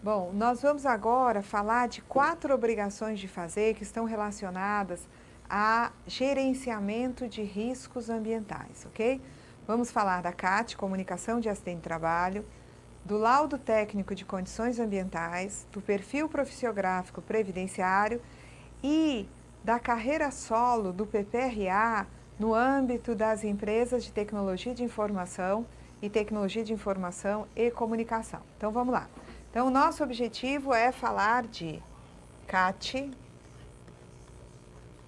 Bom, nós vamos agora falar de 4 obrigações de fazer que estão relacionadas a gerenciamento de riscos ambientais, ok? Vamos falar da CAT, Comunicação de Acidente de Trabalho, do laudo técnico de condições ambientais, do perfil profissiográfico previdenciário e da carreira solo do PPRA no âmbito das empresas de tecnologia de informação e comunicação. Então vamos lá. Então, o nosso objetivo é falar de CAT,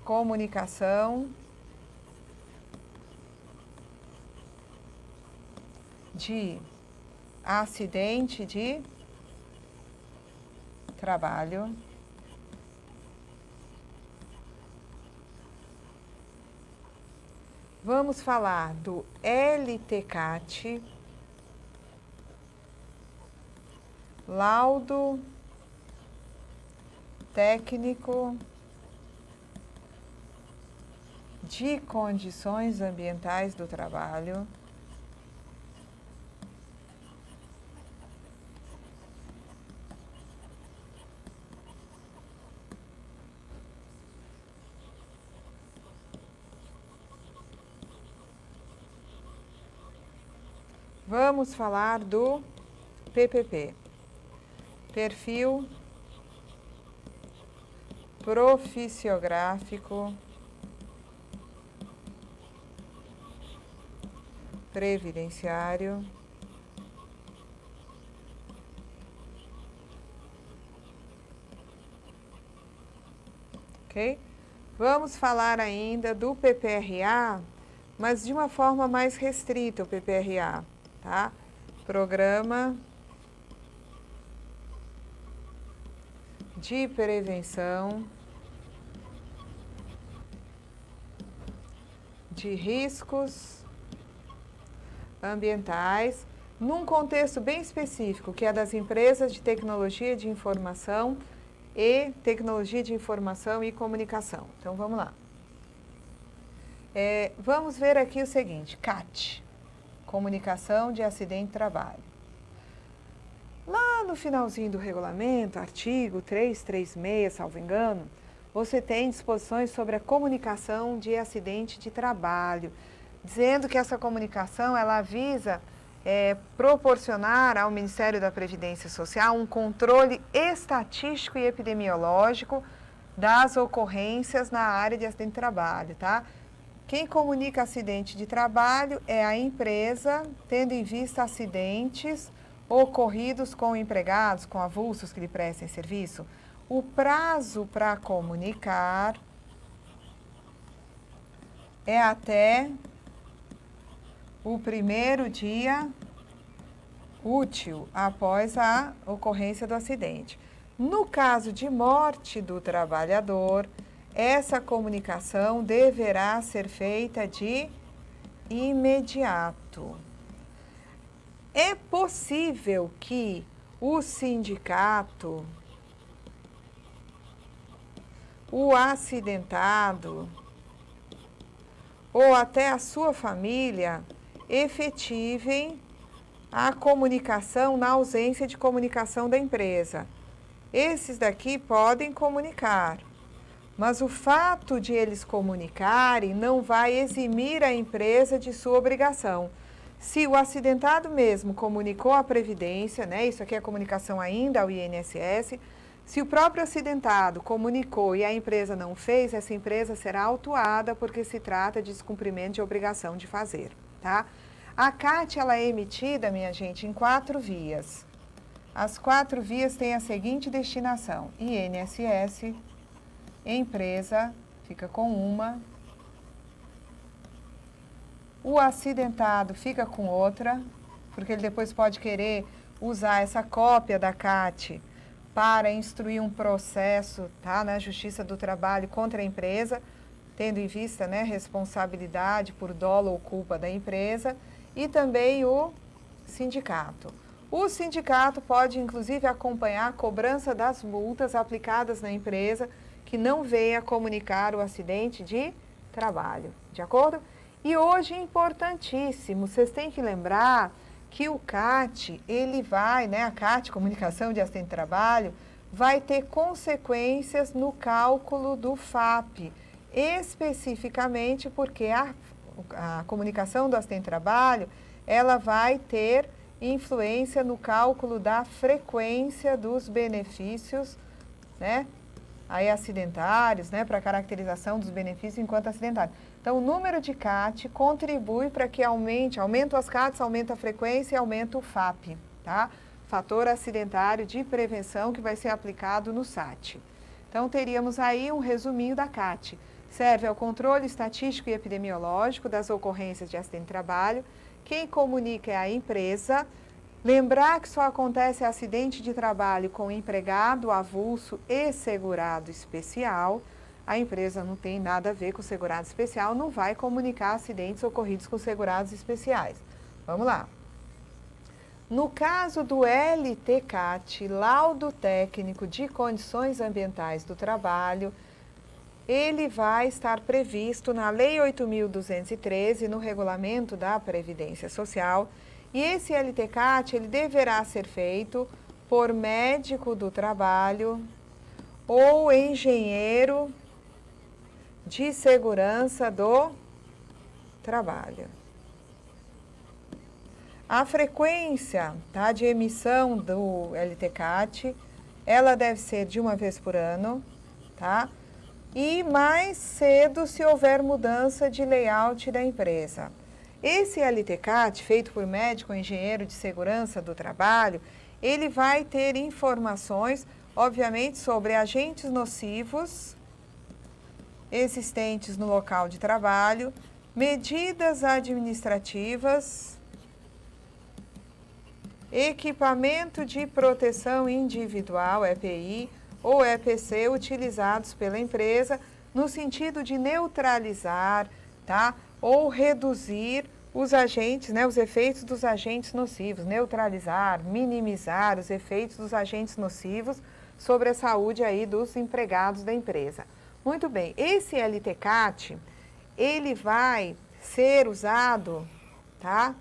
comunicação de acidente de trabalho, vamos falar do LTCAT, laudo técnico de condições ambientais do trabalho, vamos falar do PPP, perfil profissiográfico previdenciário, ok? Vamos falar ainda do PPRA, mas de uma forma mais restrita, o PPRA, tá? Programa de prevenção de riscos ambientais, num contexto bem específico, que é das empresas de tecnologia de informação e comunicação. Então, vamos lá. Vamos ver aqui o seguinte, CAT, Comunicação de Acidente de Trabalho. Lá no finalzinho do regulamento, artigo 336, salvo engano, você tem disposições sobre a comunicação de acidente de trabalho, dizendo que essa comunicação ela visa proporcionar ao Ministério da Previdência Social um controle estatístico e epidemiológico das ocorrências na área de acidente de trabalho, tá? Quem comunica acidente de trabalho é a empresa, tendo em vista acidentes ocorridos com empregados, com avulsos que lhe prestem serviço. O prazo para comunicar é até o primeiro dia útil após a ocorrência do acidente. No caso de morte do trabalhador, essa comunicação deverá ser feita de imediato. É possível que o sindicato, o acidentado ou até a sua família efetivem a comunicação na ausência de comunicação da empresa. Esses daqui podem comunicar, mas o fato de eles comunicarem não vai eximir a empresa de sua obrigação. Se o acidentado mesmo comunicou à Previdência, né, isso aqui é comunicação ainda ao INSS, se o próprio acidentado comunicou e a empresa não fez, essa empresa será autuada porque se trata de descumprimento de obrigação de fazer, tá? A CAT, ela é emitida, minha gente, em 4 vias. As 4 vias têm a seguinte destinação: INSS, empresa, fica com uma, o acidentado fica com outra, porque ele depois pode querer usar essa cópia da CAT para instruir um processo, tá, na Justiça do Trabalho contra a empresa, tendo em vista, né, responsabilidade por dolo ou culpa da empresa, e também o sindicato. O sindicato pode, inclusive, acompanhar a cobrança das multas aplicadas na empresa que não venha comunicar o acidente de trabalho, de acordo? E hoje, importantíssimo, vocês têm que lembrar que o CAT, ele vai, né, a CAT, Comunicação de Assistente de Trabalho, vai ter consequências no cálculo do FAP, especificamente porque a comunicação do assistente de trabalho, ela vai ter influência no cálculo da frequência dos benefícios, né, aí acidentários, né, para caracterização dos benefícios enquanto acidentários. Então, o número de CAT contribui para que aumenta as CATs, aumenta a frequência e aumenta o FAP, tá? Fator acidentário de prevenção que vai ser aplicado no SAT. Então, teríamos aí um resuminho da CAT. Serve ao controle estatístico e epidemiológico das ocorrências de acidente de trabalho. Quem comunica é a empresa. Lembrar que só acontece acidente de trabalho com empregado avulso e segurado especial. A empresa não tem nada a ver com o segurado especial, não vai comunicar acidentes ocorridos com segurados especiais. Vamos lá. No caso do LTCAT, Laudo Técnico de Condições Ambientais do Trabalho, ele vai estar previsto na Lei 8.213, no Regulamento da Previdência Social, e esse LTCAT, ele deverá ser feito por médico do trabalho ou engenheiro de segurança do trabalho. A frequência, tá, de emissão do LTCAT, ela deve ser de uma vez por ano, tá? E mais cedo se houver mudança de layout da empresa. Esse LTCAT, feito por médico ou engenheiro de segurança do trabalho, ele vai ter informações, obviamente, sobre agentes nocivos existentes no local de trabalho, medidas administrativas, equipamento de proteção individual, EPI, ou EPC, utilizados pela empresa no sentido de neutralizar, tá? Ou reduzir os agentes, né, os efeitos dos agentes nocivos, neutralizar, minimizar os efeitos dos agentes nocivos sobre a saúde aí dos empregados da empresa. Muito bem, esse LTCAT, ele vai ser usado, tá?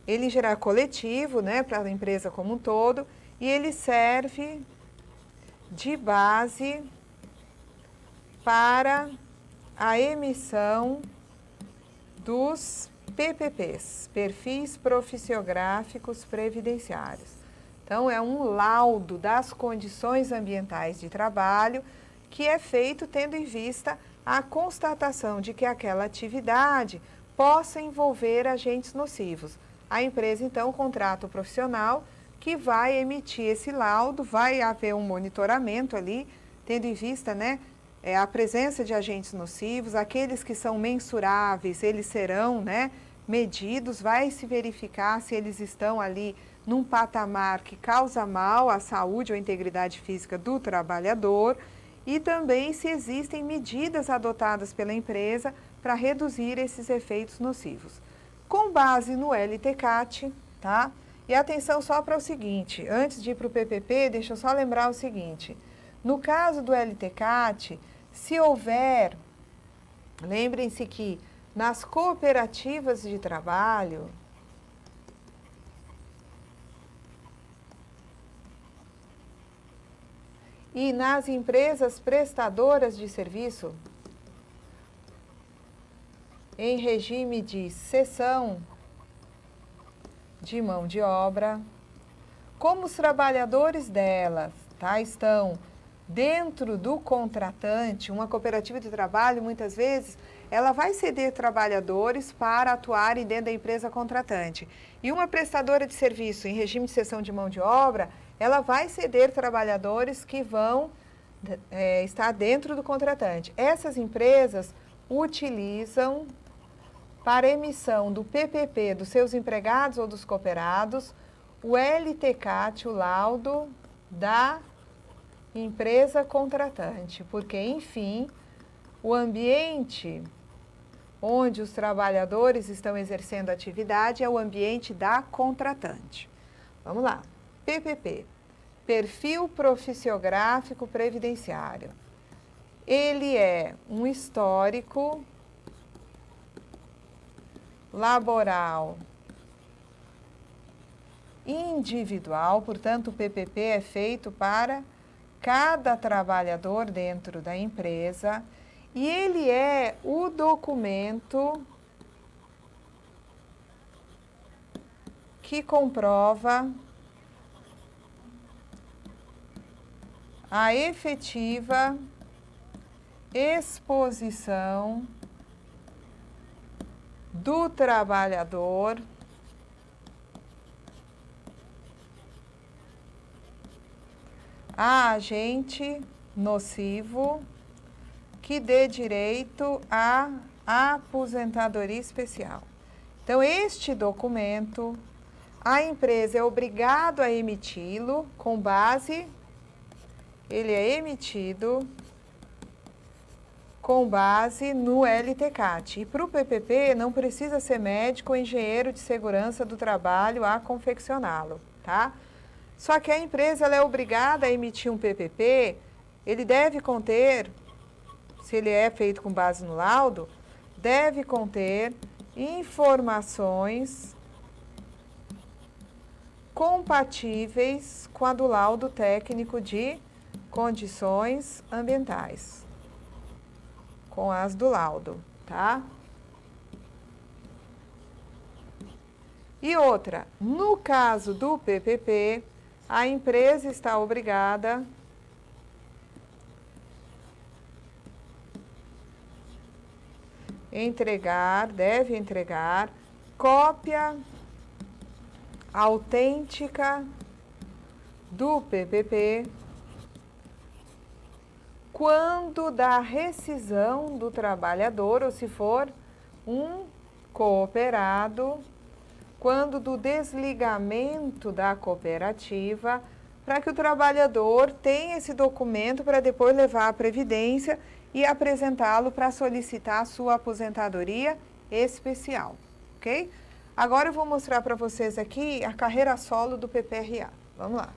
Ele em geral é coletivo, né, para a empresa como um todo, e ele serve de base para a emissão dos PPPs, Perfis Profissiográficos Previdenciários. Então, é um laudo das condições ambientais de trabalho que é feito tendo em vista a constatação de que aquela atividade possa envolver agentes nocivos. A empresa, então, contrata o profissional que vai emitir esse laudo, vai haver um monitoramento ali, tendo em vista, né, a presença de agentes nocivos, aqueles que são mensuráveis, eles serão, né, medidos, vai se verificar se eles estão ali num patamar que causa mal à saúde ou à integridade física do trabalhador e também se existem medidas adotadas pela empresa para reduzir esses efeitos nocivos. Com base no LTCAT, tá? E atenção só para o seguinte, antes de ir para o PPP, deixa eu só lembrar o seguinte, no caso do LTCAT, se houver, lembrem-se que nas cooperativas de trabalho, e nas empresas prestadoras de serviço, em regime de cessão de mão de obra, como os trabalhadores delas, tá, estão dentro do contratante, uma cooperativa de trabalho, muitas vezes, ela vai ceder trabalhadores para atuarem dentro da empresa contratante. E uma prestadora de serviço em regime de cessão de mão de obra, ela vai ceder trabalhadores que vão estar dentro do contratante. Essas empresas utilizam para emissão do PPP dos seus empregados ou dos cooperados, o LTCAT, o laudo da empresa contratante, porque, enfim, o ambiente onde os trabalhadores estão exercendo atividade é o ambiente da contratante. Vamos lá. PPP, Perfil Profissiográfico Previdenciário. Ele é um histórico laboral individual, portanto, o PPP é feito para cada trabalhador dentro da empresa e ele é o documento que comprova a efetiva exposição do trabalhador a agente nocivo que dê direito à aposentadoria especial. Então, este documento, a empresa é obrigada a emiti-lo com base, ele é emitido com base no LTCAT. E para o PPP não precisa ser médico ou engenheiro de segurança do trabalho a confeccioná-lo, tá? Só que a empresa ela é obrigada a emitir um PPP, ele deve conter, se ele é feito com base no laudo, deve conter informações compatíveis com a do laudo técnico de condições ambientais, com as do laudo, tá? E outra, no caso do PPP, a empresa está obrigada deve entregar cópia autêntica do PPP quando da rescisão do trabalhador, ou se for um cooperado, quando do desligamento da cooperativa, para que o trabalhador tenha esse documento para depois levar à Previdência e apresentá-lo para solicitar a sua aposentadoria especial, ok? Agora eu vou mostrar para vocês aqui a carreira solo do PPRA. Vamos lá.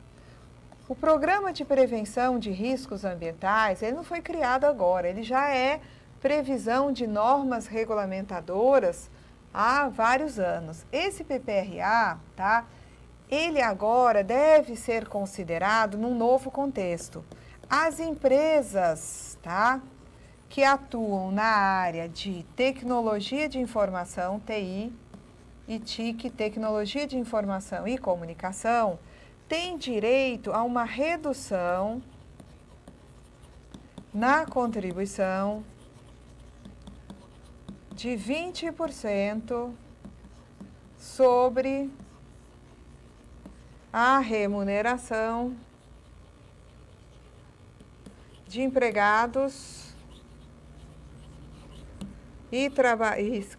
O Programa de Prevenção de Riscos Ambientais, ele não foi criado agora, ele já é previsão de normas regulamentadoras há vários anos. Esse PPRA, tá? Ele agora deve ser considerado num novo contexto. As empresas, tá? Que atuam na área de tecnologia de informação, TI, e TIC, Tecnologia de Informação e Comunicação, têm direito a uma redução na contribuição de 20% sobre a remuneração de empregados e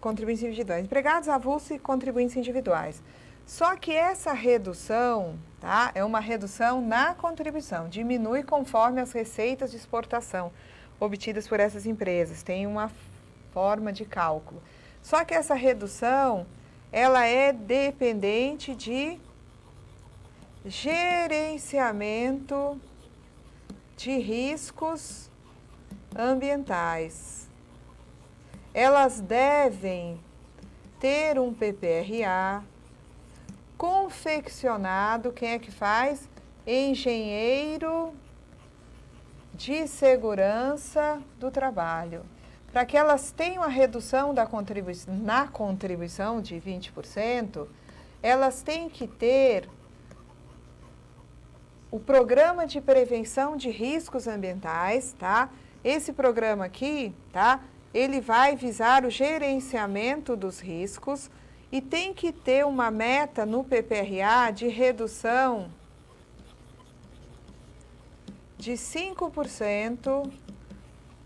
contribuintes individuais. Empregados avulsos e contribuintes individuais. Só que essa redução, tá, é uma redução na contribuição, diminui conforme as receitas de exportação obtidas por essas empresas. Tem uma forma de cálculo. Só que essa redução, ela é dependente de gerenciamento de riscos ambientais. Elas devem ter um PPRA confeccionado, quem é que faz? Engenheiro de segurança do trabalho. Para que elas tenham a redução na contribuição de 20%, elas têm que ter o Programa de Prevenção de Riscos Ambientais, tá? Esse programa aqui, tá? Ele vai visar o gerenciamento dos riscos e tem que ter uma meta no PPRA de redução de 5%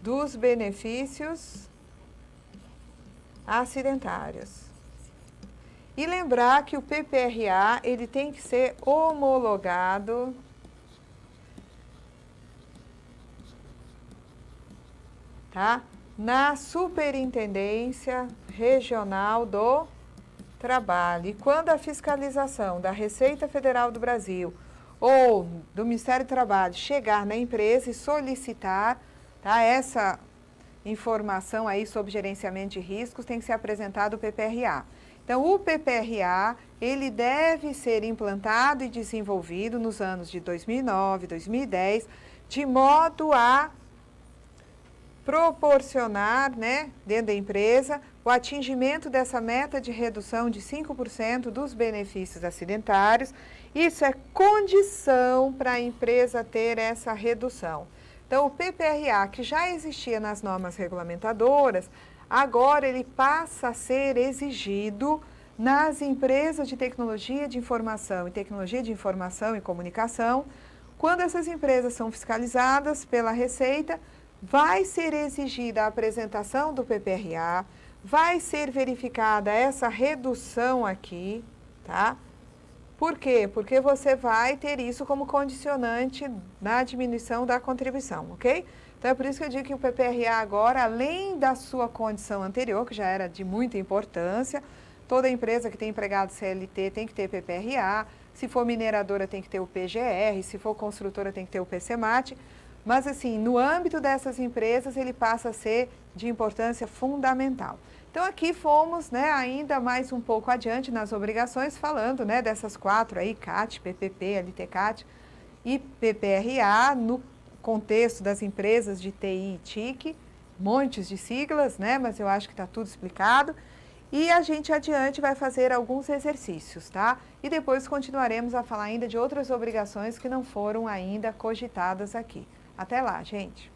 dos benefícios acidentários. E lembrar que o PPRA, ele tem que ser homologado tá? Na Superintendência Regional do Trabalho. E quando a fiscalização da Receita Federal do Brasil ou do Ministério do Trabalho chegar na empresa e solicitar, tá, essa informação aí sobre gerenciamento de riscos, tem que ser apresentado o PPRA. Então, o PPRA, ele deve ser implantado e desenvolvido nos anos de 2009, 2010, de modo a proporcionar, né, dentro da empresa, o atingimento dessa meta de redução de 5% dos benefícios acidentários. Isso é condição para a empresa ter essa redução. Então, o PPRA, que já existia nas normas regulamentadoras, agora ele passa a ser exigido nas empresas de tecnologia de informação e comunicação. Quando essas empresas são fiscalizadas pela Receita, vai ser exigida a apresentação do PPRA, vai ser verificada essa redução aqui, tá? Por quê? Porque você vai ter isso como condicionante na diminuição da contribuição, ok? Então, é por isso que eu digo que o PPRA agora, além da sua condição anterior, que já era de muita importância, toda empresa que tem empregado CLT tem que ter PPRA, se for mineradora tem que ter o PGR, se for construtora tem que ter o PCMAT, mas assim, no âmbito dessas empresas ele passa a ser de importância fundamental. Então aqui fomos, né, ainda mais um pouco adiante nas obrigações, falando, né, dessas 4 aí, CAT, PPP, LTCAT e PPRA, no contexto das empresas de TI e TIC, montes de siglas, né, mas eu acho que está tudo explicado. E a gente adiante vai fazer alguns exercícios, tá? E depois continuaremos a falar ainda de outras obrigações que não foram ainda cogitadas aqui. Até lá, gente!